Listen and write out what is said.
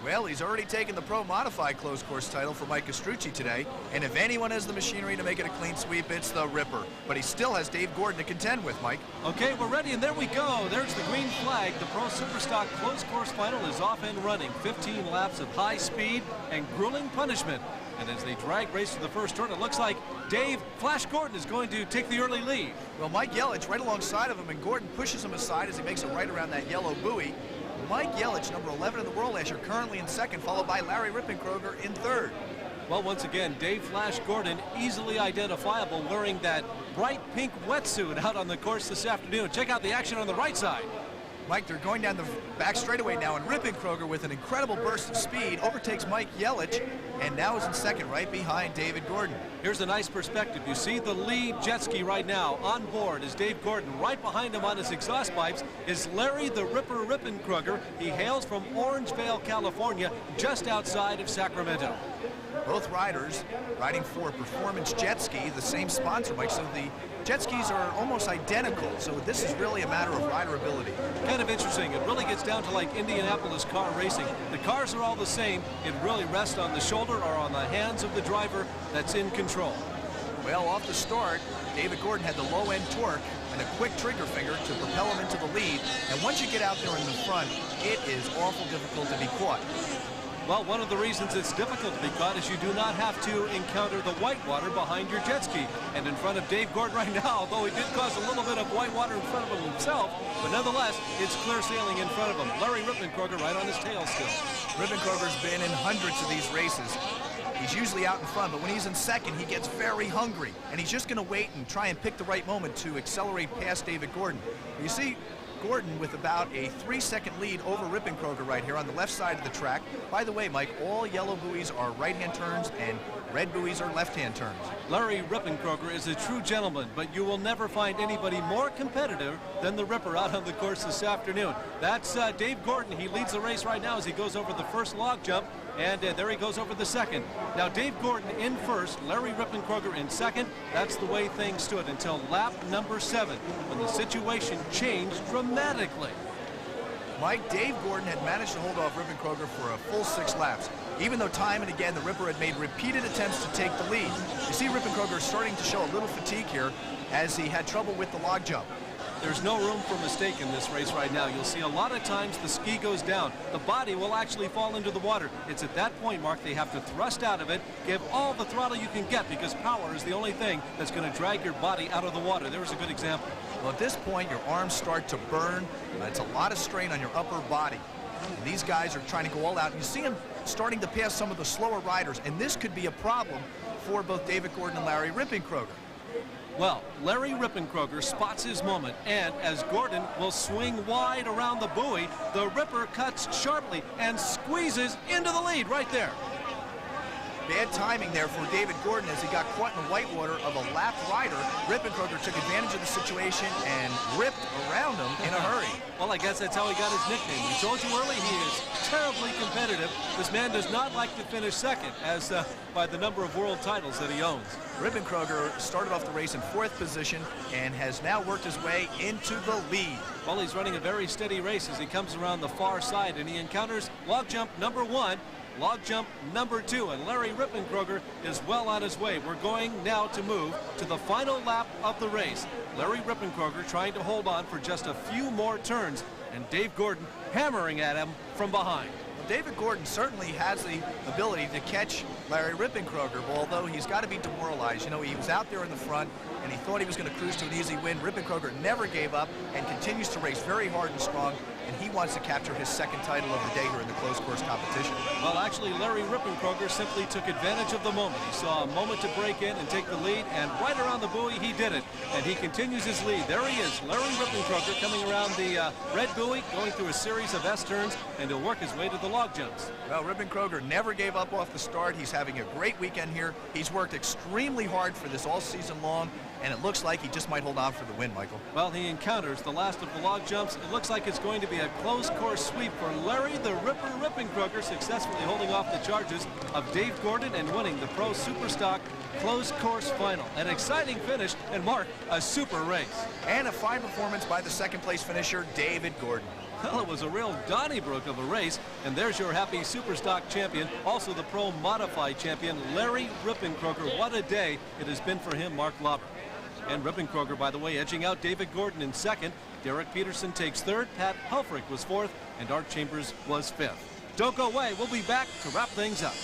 Well, he's already taken the Pro Modified close course title for Mike Castrucci today, and if anyone has the machinery to make it a clean sweep, it's the Ripper. But he still has Dave Gordon to contend with, Mike. Okay, we're ready, and there we go. There's the green flag. The Pro Superstock close course final is off and running. 15 laps of high speed and grueling punishment. And as they drag race to the first turn, it looks like Dave Flash Gordon is going to take the early lead. Well, Mike Yelich right alongside of him, and Gordon pushes him aside as he makes it right around that yellow buoy. Mike Yelich, number 11 in the world last year, currently in second, followed by Larry Rippenkroger in third. Well, once again, Dave Flash Gordon, easily identifiable, wearing that bright pink wetsuit out on the course this afternoon. Check out the action on the right side. Mike, they're going down the back straightaway now, and Rippenkroger, with an incredible burst of speed, overtakes Mike Yelich, and now is in second, right behind David Gordon. Here's a nice perspective. You see the lead jet ski right now on board is Dave Gordon. Right behind him on his exhaust pipes is Larry the Ripper Rippenkroger. He hails from Orangevale, California, just outside of Sacramento. Both riders riding for Performance Jet Ski, the same sponsor, Mike, so the jet skis are almost identical, so this is really a matter of rider ability. Kind of interesting. It really gets down to like Indianapolis car racing. The cars are all the same. It really rests on the shoulder or on the hands of the driver that's in control. Well, off the start, David Gordon had the low-end torque and a quick trigger finger to propel him into the lead, and once you get out there in the front, it is awful difficult to be caught. Well, one of the reasons it's difficult to be caught is you do not have to encounter the whitewater behind your jet ski. And in front of Dave Gordon right now, although he did cause a little bit of whitewater in front of him himself, but nonetheless, it's clear sailing in front of him. Larry Rippenkroger right on his tail still. Rippenkroger's been in hundreds of these races. He's usually out in front, but when he's in second, he gets very hungry. And he's just going to wait and try and pick the right moment to accelerate past David Gordon. You see Gordon with about a 3-second lead over Rippenkroger right here on the left side of the track. By the way, Mike, all yellow buoys are right-hand turns and red buoys are left-hand turns. Larry Rippenkroger is a true gentleman, but you will never find anybody more competitive than the Ripper out on the course this afternoon. That's Dave Gordon. He leads the race right now as he goes over the first log jump, and there he goes over the second. Now, Dave Gordon in first, Larry Rippenkroger in second. That's the way things stood until lap number 7, when the situation changed dramatically. Mike, Dave Gordon had managed to hold off Rippenkroger for a full 6 laps, even though time and again the Ripper had made repeated attempts to take the lead. You see Rippenkroger starting to show a little fatigue here as he had trouble with the log jump. There's no room for mistake in this race right now. You'll see a lot of times the ski goes down. The body will actually fall into the water. It's at that point, Mark, they have to thrust out of it, give all the throttle you can get, because power is the only thing that's going to drag your body out of the water. There's a good example. Well, at this point, your arms start to burn. It's a lot of strain on your upper body. And these guys are trying to go all out. And you see them starting to pass some of the slower riders, and this could be a problem for both David Gordon and Larry Rippenkroger. Well, Larry Rippenkroger spots his moment, and as Gordon will swing wide around the buoy, the Ripper cuts sharply and squeezes into the lead right there. Bad timing there for David Gordon as he got caught in the whitewater of a lapped rider. Rippenkroger took advantage of the situation and ripped around him in a hurry. Well, I guess that's how he got his nickname. We told you early he is terribly competitive. This man does not like to finish second, as by the number of world titles that he owns. Rippenkroger started off the race in 4th position and has now worked his way into the lead. Well, he's running a very steady race as he comes around the far side, and he encounters log jump number 1. Log jump number 2, and Larry Rippenkroger is well on his way. We're going now to move to the final lap of the race. Larry Rippenkroger trying to hold on for just a few more turns, and Dave Gordon hammering at him from behind. David Gordon certainly has the ability to catch Larry Rippenkroger, although he's got to be demoralized. You know, he was out there in the front, and he thought he was going to cruise to an easy win. Rippenkroger never gave up and continues to race very hard and strong, and he wants to capture his 2nd title of the day here in the closed course competition. Well, actually, Larry Rippenkroger simply took advantage of the moment. He saw a moment to break in and take the lead, and right around the buoy, he did it. And he continues his lead. There he is, Larry Rippenkroger coming around the red buoy, going through a series of S-turns, and he'll work his way to the log jumps. Well, Rippenkroger never gave up off the start. He's having a great weekend here. He's worked extremely hard for this all season long, and it looks like he just might hold on for the win, Michael. Well, he encounters the last of the log jumps. It looks like it's going to be a close course sweep for Larry the Ripper Rippenkroger, successfully holding off the charges of Dave Gordon and winning the Pro Superstock closed course final. An exciting finish, and Mark, a super race. And a fine performance by the 2nd place finisher, David Gordon. Well, it was a real Donnybrook of a race, and there's your happy Superstock champion, also the Pro Modified champion, Larry Rippenkroger. What a day it has been for him, Mark Lauber. And Rippenkroger, by the way, edging out David Gordon in second. Derek Peterson takes third, Pat Helfrich was fourth, and Art Chambers was fifth. Don't go away. We'll be back to wrap things up.